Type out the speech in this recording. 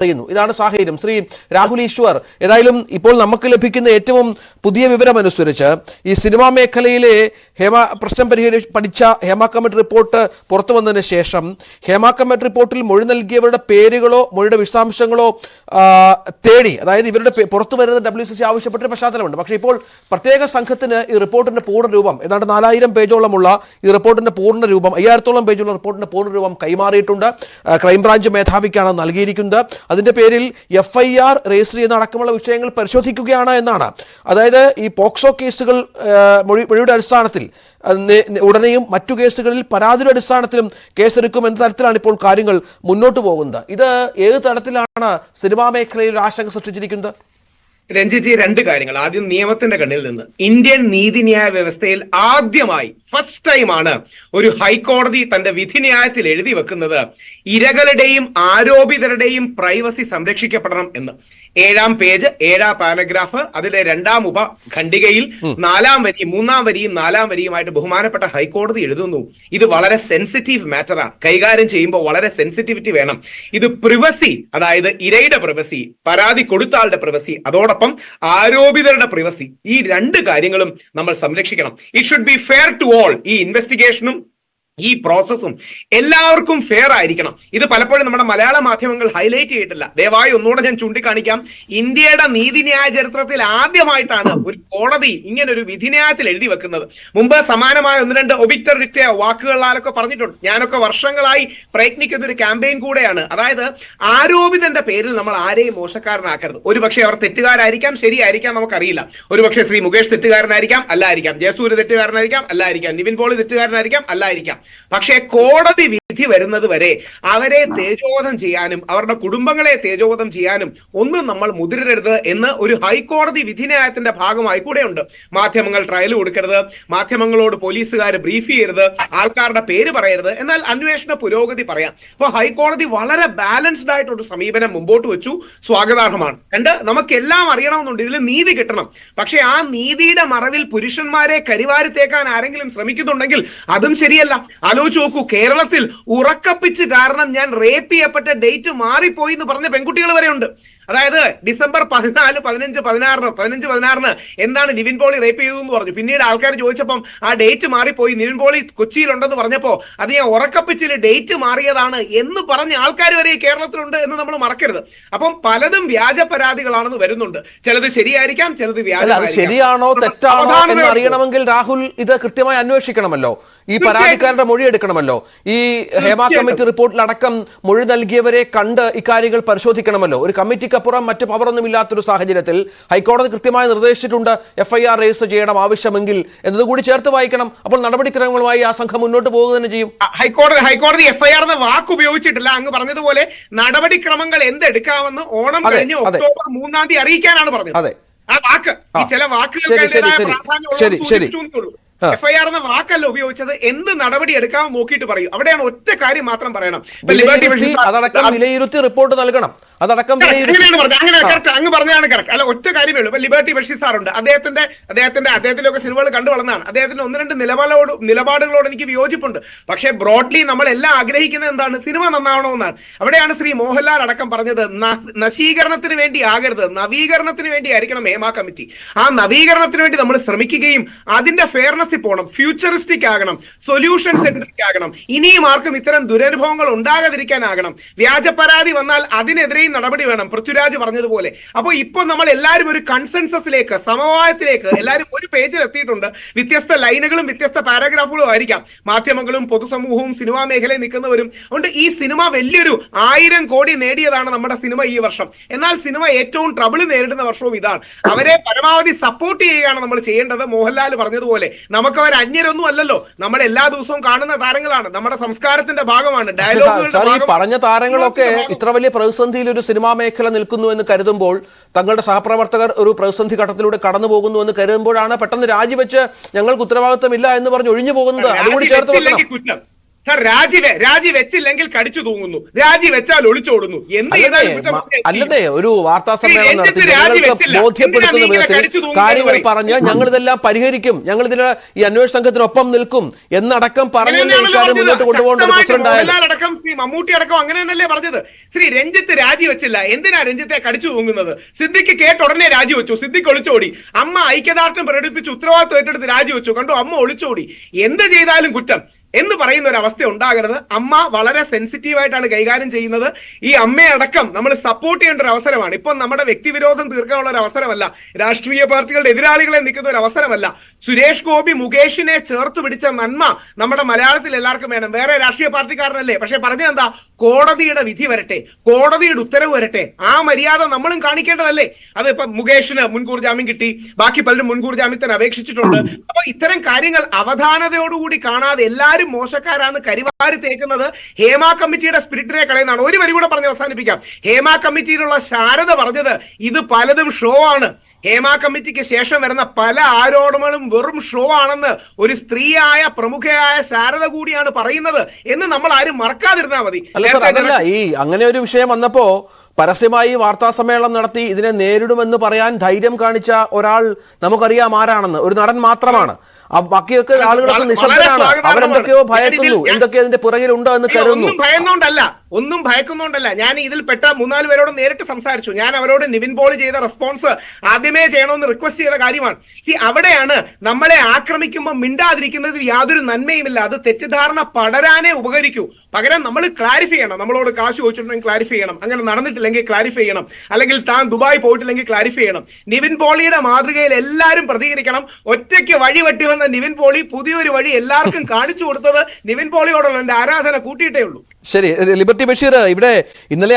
അറിയുന്നു. ഇതാണ് സാഹചര്യം. ശ്രീ രാഹുൽ ഈശ്വർ, ഏതായാലും ഇപ്പോൾ നമുക്ക് ലഭിക്കുന്ന ഏറ്റവും പുതിയ വിവരമനുസരിച്ച് ഈ സിനിമാ മേഖലയിലെ പ്രശ്നം പഠിച്ച ഹേമ കമ്മിറ്റി റിപ്പോർട്ട് പുറത്തു വന്നതിന് ശേഷം ഹേമ കമ്മിറ്റി റിപ്പോർട്ടിൽ മൊഴി നൽകിയവരുടെ പേരുകളോ മൊഴിയുടെ വിശദാംശങ്ങളോ തേടി, അതായത് ഇവരുടെ പുറത്തു വരുന്ന WCC ആവശ്യപ്പെട്ടൊരു പശ്ചാത്തലമുണ്ട്. പക്ഷേ ഇപ്പോൾ പ്രത്യേക സംഘത്തിന് ഈ റിപ്പോർട്ടിന്റെ പൂർണ്ണ രൂപം, ഏതാണ്ട് 4000 പേജോളമുള്ള ഈ റിപ്പോർട്ടിന്റെ പൂർണ്ണ രൂപം, 5000-ഓളം പേജുള്ള റിപ്പോർട്ടിന്റെ പൂർണ്ണ രൂപം കൈമാറിയിട്ടുണ്ട്. ക്രൈംബ്രാഞ്ച് മേധാവിക്കാണ് നൽകിയിരിക്കുന്നത്. അതിന്റെ പേരിൽ FIR രജിസ്റ്റർ ചെയ്യുന്ന അടക്കമുള്ള വിഷയങ്ങൾ പരിശോധിക്കുകയാണ് എന്നാണ്. അതായത് ഈ പോക്സോ കേസുകൾ മൊഴിയുടെ അടിസ്ഥാനത്തിൽ ഉടനെയും മറ്റു കേസുകളിൽ പരാതിയുടെ അടിസ്ഥാനത്തിലും കേസെടുക്കും എന്ന തരത്തിലാണ് ഇപ്പോൾ കാര്യങ്ങൾ മുന്നോട്ട് പോകുന്നത്. ഇത് ഏത് തരത്തിലാണ് സിനിമാ മേഖലയിൽ ഒരു ആശങ്ക സൃഷ്ടിച്ചിരിക്കുന്നത്? രഞ്ജിജി, രണ്ട് കാര്യങ്ങൾ. ആദ്യം നിയമത്തിന്റെ കണ്ണിൽ നിന്ന് ഇന്ത്യൻ നീതിന്യായ വ്യവസ്ഥയിൽ ആദ്യമായി ഫസ്റ്റ് ടൈമാണ് ഒരു ഹൈക്കോടതി തന്റെ വിധിന്യായത്തിൽ എഴുതി വെക്കുന്നത് ഇരകളുടെയും ആരോപിതരുടെയും പ്രൈവസി സംരക്ഷിക്കപ്പെടണം എന്ന്. 7-ാം പേജ് 7-ാം പാരഗ്രാഫ് അതിലെ 2-ാം ഉപഖണ്ഡികയിൽ 4-ാം വരി 3-ാം വരിയും 4-ാം വരിയുമായിട്ട് ബഹുമാനപ്പെട്ട ഹൈക്കോടതി എഴുതുന്നു. ഇത് വളരെ സെൻസിറ്റീവ് മാറ്ററാണ്. കൈകാര്യം ചെയ്യുമ്പോൾ വളരെ സെൻസിറ്റിവിറ്റി വേണം. ഇത് പ്രിവസി, അതായത് ഇരയുടെ പ്രിവസി, പരാതി കൊടുത്ത ആളുടെ പ്രിവസി, അതോടൊപ്പം ആരോപിതരുടെ പ്രിവസി, ഈ രണ്ട് കാര്യങ്ങളും നമ്മൾ സംരക്ഷിക്കണം. It should be fair to all. ഈ ഇൻവെസ്റ്റിഗേഷനും ഈ പ്രോസസ്സും എല്ലാവർക്കും ഫെയർ ആയിരിക്കണം. ഇത് പലപ്പോഴും നമ്മുടെ മലയാള മാധ്യമങ്ങൾ ഹൈലൈറ്റ് ചെയ്തിട്ടില്ല. ദയവായി ഒന്നുകൂടെ ഞാൻ ചൂണ്ടിക്കാണിക്കാം. ഇന്ത്യയുടെ നീതിന്യായ ചരിത്രത്തിൽ ആദ്യമായിട്ടാണ് ഒരു കോടതി ഇങ്ങനെ ഒരു വിധിന്യായത്തിൽ എഴുതി വെക്കുന്നത്. മുമ്പ് സമാനമായ 1-2 ഒബിറ്ററിറ്റ വാക്കുകളിലൊക്കെ പറഞ്ഞിട്ടുണ്ട്. ഞാനൊക്കെ വർഷങ്ങളായി പ്രയത്നിക്കുന്ന ഒരു ക്യാമ്പയിൻ കൂടെയാണ്. അതായത് ആരോപിതന്റെ പേരിൽ നമ്മൾ ആരെയും മോശക്കാരനാക്കരുത്. ഒരുപക്ഷെ അവർ തെറ്റുകാരായിരിക്കാം, ശരിയായിരിക്കാം, നമുക്കറിയില്ല. ഒരുപക്ഷെ ശ്രീ മുകേഷ് തെറ്റുകാരനായിരിക്കാം, അല്ലായിരിക്കാം. ജയസൂര്യ തെറ്റുകാരനായിരിക്കാം, അല്ലായിരിക്കാം. നിവിൻ പോളി തെറ്റുകാരനായിരിക്കാം, അല്ലായിരിക്കാം. പക്ഷേ കോടതി വിധി വരുന്നത് വരെ അവരെ തേജോവധം ചെയ്യാനും അവരുടെ കുടുംബങ്ങളെ തേജോവധം ചെയ്യാനും ഒന്നും നമ്മൾ മുതിരരുത് എന്ന് ഒരു ഹൈക്കോടതി വിധിന്യായത്തിന്റെ ഭാഗമായി കൂടെയുണ്ട്. മാധ്യമങ്ങൾ ട്രയൽ കൊടുക്കരുത്, മാധ്യമങ്ങളോട് പോലീസുകാർ ബ്രീഫ് ചെയ്യരുത്, ആൾക്കാരുടെ പേര് പറയരുത്, എന്നാൽ അന്വേഷണ പുരോഗതി പറയാം. അപ്പൊ ഹൈക്കോടതി വളരെ ബാലൻസ്ഡ് ആയിട്ടൊരു സമീപനം മുമ്പോട്ട് വെച്ചു. സ്വാഗതാർഹമാണ്. നമുക്കെല്ലാം അറിയണമെന്നുണ്ട്, ഇതിൽ നീതി കിട്ടണം. പക്ഷെ ആ നീതിയുടെ മറവിൽ പുരുഷന്മാരെ കരിവാരിത്തേക്കാൻ ആരെങ്കിലും ശ്രമിക്കുന്നുണ്ടെങ്കിൽ അതും ശരിയല്ല. ആലോചിച്ച് നോക്കൂ, കേരളത്തിൽ ഉറക്കപ്പിച്ച് കാരണം ഞാൻ റേപ്പ് ചെയ്യപ്പെട്ട ഡേറ്റ് മാറിപ്പോയി എന്ന് പറഞ്ഞ പെൺകുട്ടികൾ വരെ ഉണ്ട്. അതായത് ഡിസംബർ 14, 15, 16 എന്താണ് നിവിൻ പോളി റേപ്പ് ചെയ്തതെന്ന് പറഞ്ഞു. പിന്നീട് ആൾക്കാർ ചോദിച്ചപ്പം ആ ഡേറ്റ് മാറിപ്പോയി, നിവിൻ പോളി കൊച്ചിയിലുണ്ടെന്ന് പറഞ്ഞപ്പോ അത് ഞാൻ ഉറക്കപ്പിച്ചിൽ ഡേറ്റ് മാറിയതാണ് എന്ന് പറഞ്ഞ ആൾക്കാർ വരെ കേരളത്തിലുണ്ട് എന്ന് നമ്മൾ മറക്കരുത്. അപ്പം പലതും വ്യാജ പരാതികളാണെന്ന് വരുന്നുണ്ട്. ചിലത് ശരിയായിരിക്കാം, ചിലത് വ്യാജ. ശരിയാണോ തെറ്റാണോ എന്ന് അറിയണമെങ്കിൽ രാഹുൽ ഇത് കൃത്യമായി അന്വേഷിക്കണമല്ലോ. ഈ പരാതിക്കാരുടെ മൊഴി എടുക്കണമല്ലോ. ഈ ഹേമ കമ്മിറ്റി റിപ്പോർട്ടിലടക്കം മൊഴി നൽകിയവരെ കണ്ട് ഇക്കാര്യങ്ങൾ പരിശോധിക്കണമല്ലോ. ഒരു കമ്മിറ്റിക്ക് അപ്പുറം മറ്റ് പവറൊന്നും ഇല്ലാത്തൊരു സാഹചര്യത്തിൽ ഹൈക്കോടതി കൃത്യമായി നിർദ്ദേശിച്ചിട്ടുണ്ട് FIR രജിസ്റ്റർ ചെയ്യണം ആവശ്യമെങ്കിൽ എന്നതുകൂടി ചേർത്ത് വായിക്കണം. അപ്പോൾ നടപടിക്രമങ്ങളുമായി ആ സംഘം മുന്നോട്ട് പോകുക തന്നെ ചെയ്യും. ഹൈക്കോടതി FIR എന്ന വാക്ക് ഉപയോഗിച്ചിട്ടില്ല. അങ്ങ് പറഞ്ഞതുപോലെ നടപടിക്രമങ്ങൾ എന്തെടുക്കാമെന്ന് ഓണം കഴിഞ്ഞ് ഒക്ടോബർ 3-ാം തീയതി അറിയിക്കാനാണ് പറഞ്ഞത്. ആ വാക്ക്, ഈ ചില വാക്കുകൾ FIR എന്ന വാക്കല്ല ഉപയോഗിച്ചത്. എന്ത് നടപടി എടുക്കാമെന്ന് നോക്കിയിട്ട് പറയും. അവിടെയാണ് ഒറ്റ കാര്യം മാത്രം പറയണം. അതടക്കം വിലയിരുത്തി റിപ്പോർട്ട് നൽകണം. അതടക്കം അങ്ങ് പറഞ്ഞതാണ് കറക്റ്റ്. അല്ല, ഒറ്റ കാര്യമേ ഉള്ളൂ. ഇപ്പൊ ലിബർട്ടി ബഷീർ സാറുണ്ട്. അദ്ദേഹത്തിലൊക്കെ സിനിമകൾ കണ്ടു വളർന്നതാണ്. അദ്ദേഹത്തിന്റെ 1-2 നിലപാടുകളോട് എനിക്ക് വിയോജിപ്പുണ്ട്. പക്ഷേ ബ്രോഡ്ലി നമ്മൾ എല്ലാം ആഗ്രഹിക്കുന്നത് എന്താണ്? സിനിമ നന്നാവണമെന്നാണ്. അവിടെയാണ് ശ്രീ മോഹൻലാൽ അടക്കം പറഞ്ഞത് നശീകരണത്തിന് വേണ്ടി ആകരുത്, നവീകരണത്തിന് വേണ്ടി ആയിരിക്കണം ഹേമ കമ്മിറ്റി. ആ നവീകരണത്തിന് വേണ്ടി നമ്മൾ ശ്രമിക്കുകയും അതിന്റെ ഫെയർനെസ് പോകണം, ഫ്യൂച്ചറിസ്റ്റിക് ആകണം, സൊല്യൂഷൻ സെൻട്രിക് ആകണം. ഇനിയും ആർക്കും ഇത്തരം ദുരനുഭവങ്ങൾ ഉണ്ടാകാതിരിക്കാനാകണം. വ്യാജ പരാതി വന്നാൽ അതിനെതിരെയും നടപടി വേണം, പൃഥ്വിരാജ് പറഞ്ഞതുപോലെ. അപ്പോൾ ഇപ്പോൾ നമ്മൾ എല്ലാവരും ഒരു കൺസെൻസസിലേക്ക്, സമവായത്തിലേക്ക് എല്ലാവരും ഒരു പേജിൽ എത്തിയിട്ടുണ്ട്. വ്യത്യസ്ത ലൈനുകളും വ്യത്യസ്ത പാരഗ്രാഫുകളും ആയിരിക്കാം. മാധ്യമങ്ങളും പൊതുസമൂഹവും സിനിമാ മേഖലയിൽ നിൽക്കുന്നവരും. അതുകൊണ്ട് ഈ സിനിമ വലിയൊരു 1000 കോടി നേടിയതാണ് നമ്മുടെ സിനിമ ഈ വർഷം. എന്നാൽ സിനിമ ഏറ്റവും ട്രബിൾ നേരിടുന്ന വർഷവും ഇതാണ്. അവരെ പരമാവധി സപ്പോർട്ട് ചെയ്യുകയാണ് നമ്മൾ ചെയ്യേണ്ടത്. മോഹൻലാൽ പറഞ്ഞതുപോലെ നമുക്ക് അവർ അന്യരൊന്നും അല്ലല്ലോ. നമ്മൾ എല്ലാ ദിവസവും കാണുന്ന താരങ്ങളാണ്, നമ്മുടെ സംസ്കാരത്തിന്റെ ഭാഗമാണ്. ഡയലോഗുകൾ പറഞ്ഞ താരങ്ങളൊക്കെ ഇത്ര വലിയ പ്രതിസന്ധിയിൽ ഒരു സിനിമാ മേഖല നിൽക്കുന്നു എന്ന് കരുതുമ്പോൾ, തങ്ങളുടെ സഹപ്രവർത്തകർ ഒരു പ്രതിസന്ധി ഘട്ടത്തിലൂടെ കടന്നു പോകുന്നു എന്ന് കരുതുമ്പോഴാണ് പെട്ടെന്ന് രാജിവെച്ച് ഞങ്ങൾക്ക് ഉത്തരവാദിത്തമില്ല എന്ന് പറഞ്ഞ് ഒഴിഞ്ഞു പോകുന്നത്. അതുകൂടി ചേർത്ത് വെക്കണം. സാർ രാജിവെച്ചില്ലെങ്കിൽ കടിച്ചു തൂങ്ങുന്നു, രാജിവെച്ചാൽ ഒളിച്ചോടുന്നു. എന്ത് ചെയ്താലും അല്ലതേ ഒരു വാർത്താ സമ്മേളനം നടത്തി ജനങ്ങൾക്ക് ബോധ്യപ്പെടുത്തുന്ന വിധത്തിൽ കാര്യങ്ങൾ പറഞ്ഞ് ഞങ്ങൾ ഇതെല്ലാം പരിഹരിക്കും, ഞങ്ങൾ ഇതിന് ഈ അന്വേഷണ സംഘത്തിനൊപ്പം നിൽക്കും എന്നടക്കം പറഞ്ഞല്ലേ ഇക്കാര്യം മുന്നോട്ട് കൊണ്ടുപോകേണ്ടത് പ്രസിഡന്റ് അടക്കം ശ്രീ മമ്മൂട്ടി അടക്കം അങ്ങനെ തന്നെയല്ലേ പറഞ്ഞത്. ശ്രീ രഞ്ജിത്ത് രാജിവെച്ചില്ല, എന്തിനാ രഞ്ജിത്തെ കടിച്ചു തൂങ്ങുന്നത്? സിദ്ദിഖ് കേട്ട് ഉടനെ രാജിവെച്ചു, സിദ്ദിഖ് ഒളിച്ചോടി. അമ്മ ഐക്യദാർഢ്യം പ്രകടിപ്പിച്ച് ഉത്തരവാദിത്വം ഏറ്റെടുത്ത് രാജിവെച്ചു, കണ്ടു അമ്മ ഒളിച്ചോടി. എന്ത് ചെയ്താലും കുറ്റം എന്ന് പറയുന്ന ഒരു അവസ്ഥ ഉണ്ടാകരുത്. അമ്മ വളരെ സെൻസിറ്റീവായിട്ടാണ് കൈകാര്യം ചെയ്യുന്നത്. ഈ അമ്മയടക്കം നമ്മൾ സപ്പോർട്ട് ചെയ്യേണ്ട ഒരു അവസരമാണ്. ഇപ്പം നമ്മുടെ വ്യക്തിവിരോധം തീർക്കാനുള്ള ഒരു അവസരമല്ല, രാഷ്ട്രീയ പാർട്ടികളുടെ എതിരാളികളെ നിൽക്കുന്ന ഒരു അവസരമല്ല. സുരേഷ് ഗോപി മുകേഷിനെ ചേർത്ത് പിടിച്ച നന്മ നമ്മുടെ മലയാളത്തിൽ എല്ലാവർക്കും വേണം. വേറെ രാഷ്ട്രീയ പാർട്ടിക്കാരനല്ലേ, പക്ഷെ പറഞ്ഞതെന്താ, കോടതിയുടെ വിധി വരട്ടെ, കോടതിയുടെ ഉത്തരവ് വരട്ടെ, ആ മര്യാദ നമ്മളും കാണിക്കേണ്ടതല്ലേ. അത് ഇപ്പൊ മുകേഷിന് മുൻകൂർ ജാമ്യം കിട്ടി, ബാക്കി പലരും മുൻകൂർ ജാമ്യത്തിന് അപേക്ഷിച്ചിട്ടുണ്ട്. അപ്പൊ ഇത്തരം കാര്യങ്ങൾ അവധാനതയോടുകൂടി കാണാതെ എല്ലാവരും മോശക്കാരാന്ന് കരിവാരി തേക്കുന്നത് ഹേമ കമ്മിറ്റിയുടെ സ്പിരിറ്റിനെ കളയുന്നതാണ്. ഒരു വരി കൂടെ പറഞ്ഞ് അവസാനിപ്പിക്കാം. ഹേമ കമ്മിറ്റിയിലുള്ള ശാരദ പറഞ്ഞത് ഇത് പലതും ഷോ ആണ്. ഹേമ കമ്മിറ്റിക്ക് ശേഷം വരുന്ന പല ആരോപണങ്ങളും വെറും ഷോ ആണെന്ന് ഒരു സ്ത്രീയായ പ്രമുഖയായ ശാരദ കൂടിയാണ് പറയുന്നത് എന്ന് നമ്മൾ ആരും മറക്കാതിരുന്നാൽ മതി. അതല്ല, ഈ അങ്ങനെ ഒരു വിഷയം വന്നപ്പോ പരസ്യമായി വാർത്താ സമ്മേളനം നടത്തി ഇതിനെ നേരിടുമെന്ന് പറയാൻ ധൈര്യം കാണിച്ച ഒരാൾ നമുക്കറിയാം ആരാണെന്ന്, ഒരു നടൻ മാത്രമാണ്. ബാക്കിയൊക്കെ ആളുകളൊക്കെ നിശബ്ദരാണ്, അവരെന്തൊക്കെയോ ഭയക്കുന്നു, എന്തൊക്കെയോ അതിന്റെ പുറകിലുണ്ടോ എന്ന് കരുതുന്നു. ഒന്നും ഭയക്കുന്നോണ്ടല്ല. ഞാൻ ഇതിൽ പെട്ട 3-4 പേരോട് നേരിട്ട് സംസാരിച്ചു. ഞാൻ അവരോട് നിവിൻ പോളി ചെയ്ത റെസ്പോൺസ് ആദ്യമേ ചെയ്യണമെന്ന് റിക്വസ്റ്റ് ചെയ്ത കാര്യമാണ്. അവിടെയാണ് നമ്മളെ ആക്രമിക്കുമ്പോൾ മിണ്ടാതിരിക്കുന്നതിൽ യാതൊരു നന്മയുമില്ല. അത് തെറ്റിദ്ധാരണ പടരാനേ ഉപകരിക്കൂ. പകരം നമ്മൾ ക്ലാരിഫൈ ചെയ്യണം. നമ്മളോട് കാശ് ചോദിച്ചിട്ടുണ്ടെങ്കിൽ ക്ലാരിഫൈ ചെയ്യണം, അങ്ങനെ നടന്നിട്ടില്ലെങ്കിൽ ക്ലാരിഫൈ ചെയ്യണം, അല്ലെങ്കിൽ താൻ ദുബായ് പോയിട്ടില്ലെങ്കിൽ ക്ലാരിഫൈ ചെയ്യണം. നിവിൻ പോളിയുടെ മാതൃകയിൽ എല്ലാവരും പ്രതികരിക്കണം. ഒറ്റയ്ക്ക് വഴി വെട്ടി വന്ന നിവിൻ പോളി പുതിയൊരു വഴി എല്ലാവർക്കും കാണിച്ചു കൊടുത്തത് നിവിൻ പോളിയോടുള്ള എന്റെ ആരാധന കൂട്ടിയിട്ടേ ഉള്ളൂ. ശരി, ലിബർട്ടി ബഷീർ, ഇവിടെ ഇന്നലെ